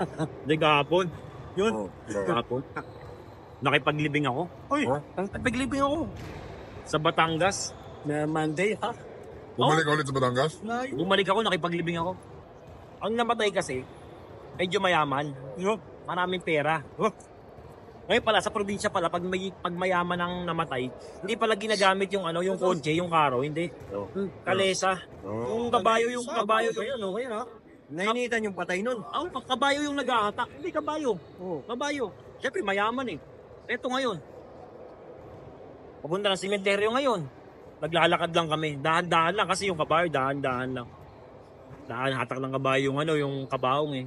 Hindi kahapon. Yun. Oh, Kahapon. Nakipaglibing ako. Uy, nakipaglibing ako. Sa Batangas. Na Monday, ha? Bumalik ka ulit sa Batangas? Bumalik ako, nakipaglibing ako. Ang namatay kasi, medyo mayaman. Maraming pera. Ngayon pala, sa probinsya pala, pag mayaman ang namatay, hindi pala ginagamit yung yung kotse, yung karo, hindi. Kalesa. Yung kabayo, yung Nainitan yung patay nun. kabayo yung nag-aatak. Hindi, kabayo. Oh. Kabayo. Siyempre, mayaman eh. Eto ngayon. Papunta ng sementeryo ngayon. Naglalakad lang kami. Dahan-dahan lang kasi yung kabayo, dahan-dahan lang. Hatak ng kabayo yung kabaong eh.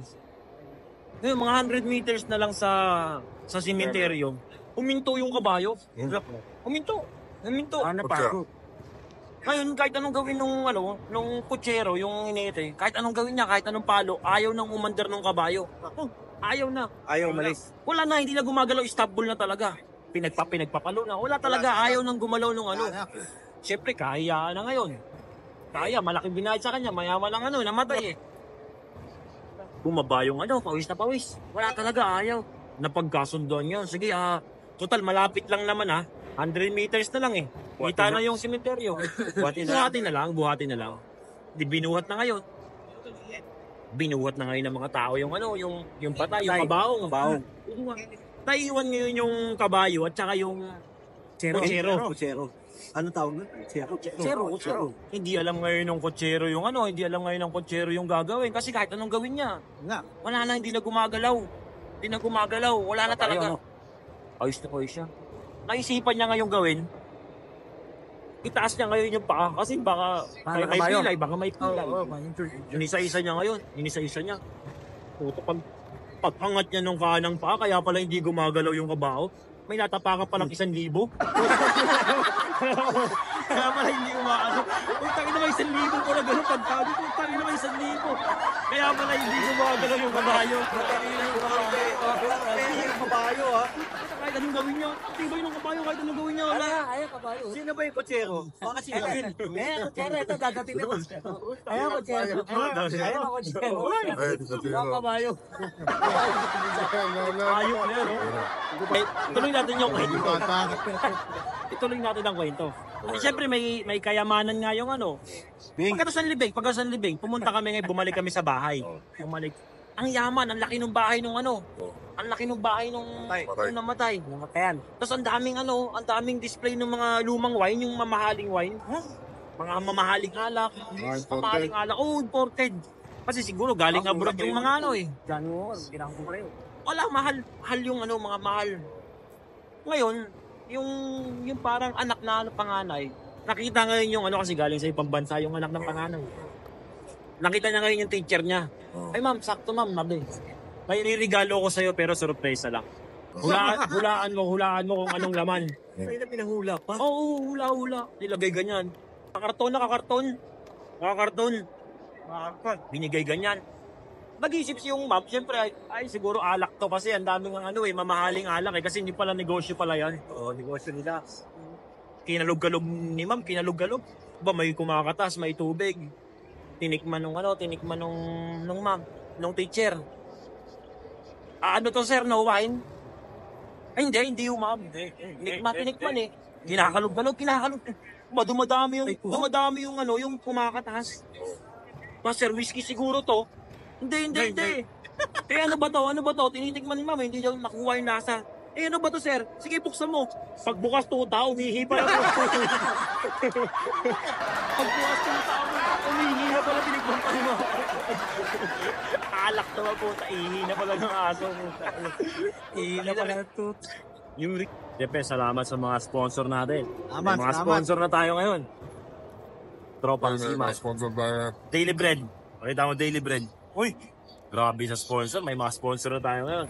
Ngayon, mga 100 meters na lang sa sementeryo. Huminto yung kabayo. Huminto. Ano pa ako? Ngayon, kahit anong gawin nung kutsero, yung inete, kahit anong gawin niya, kahit anong palo, ayaw nang umandar ng kabayo. Ayaw na. Ayaw malis. Wala na, hindi na gumagalaw, stop ball na talaga. Pinagpapalo na. Wala talaga, ayaw nang gumalaw nung Siyempre, kaya na ngayon. Kaya, malaking binayad sa kanya, mayaman lang namatay eh. Bumaba yung pawis na pawis. Wala talaga, ayaw. Napagkasundoan yun. Sige, total, malapit lang naman 100 meters na lang eh. Kita na yung sementeryo. Buhatin na lang. Di binuhat na ngayon. Binuhat na ngayon ng mga tao yung patay, yung kabaong. Naiiwan ngayon yung kabayo at saka yung kutsero. Ano tawag nun? Kutsero. Hindi alam ngayon ng kutsero yung gagawin. Kasi kahit anong gawin niya, wala na, hindi na gumagalaw. Wala na talaga. Ayos na siya. Naisipan niya ngayong gawin, itaas niya ngayon yung paa kasi baka may pilay. Inisa-isa niya. Puto, paghangat niya ng kanang paa, kaya pala hindi gumagalaw yung kabaho. May natapakan palang 1,000. Kaya pala hindi umaano. Utangin naman 1,000 pala gano'n pagtawid. Utangin naman 1,000. Kaya pala hindi gumagalaw yung kabayo. Yung kabayo, ha? Kahit anong gawin niya, tibay ng kabayo, kahit anong gawin niya, wala. Ayaw kabayo. Sino ba yung kutsero? Baka sino? Kutsero, ito dadating na. Ayaw kutsero. Ayaw kutsero. Ayaw kabayo. Ayok na yan, Tuloy natin yung kwento. Ituloy natin ang kwento. Siyempre, may kayamanan nga yung Pagkatapos ng libing, pumunta kami ngayon, bumalik kami sa bahay. Ang yaman, ang laki ng bahay nung ang laki ng bahay nung namatay. Namatayan. Tapos ang daming display ng mga lumang wine, yung mamahaling wine. Mga mamahaling alak. Imported. Kasi siguro galing abroad yung mga Diyan mo, ginang ko kayo. Wala, mahal yung mga mahal. Ngayon, yung parang anak na panganay, nakita ngayon yung kasi galing sa ibang bansa yung anak ng panganay. Nakita niya ngayon yung teacher niya. Ay ma'am, sakto ma'am, may nirigalo ko sa'yo pero surprise lang. Hulaan mo kung anong laman. Ay na pinahula pa. Oo, hula. Nilagay ganyan. Nakakarton. Binigay ganyan. Nag-isip si yung ma'am, siyempre, ay siguro alak to kasi ang daming mamahaling alak kasi hindi pala negosyo pala yan. Oo, negosyo nila. Kinalog-galog ni ma'am, Ba, may kumakatas, may tubig. Tinikman nung ma'am, nung teacher. Ano to sir, no wine? Ay hindi yung ma'am. Tinikman eh. Kinakalog. Dumadami yung kumakatas. Ba sir, whiskey siguro to. Hindi. Ano ba to? Tinitikman ni ma'am, hindi daw nakuha yung lasa. Ano ba to, sir? Sige, buksan mo. Pagbukas tuta, umihi pala. Pagbukas tuta, umihi na pala, tinikman pa mo. Alak naman po, ihi na pala ng aso. Ihi na pala ito. Siyempre, salamat sa mga sponsor natin. May mga sponsor na tayo ngayon. Tropang Sima. Sponsor tayo. Daily Bread. Pakita mo Daily Bread. Uy, grabe sa sponsor. May mga sponsor na tayo ngayon.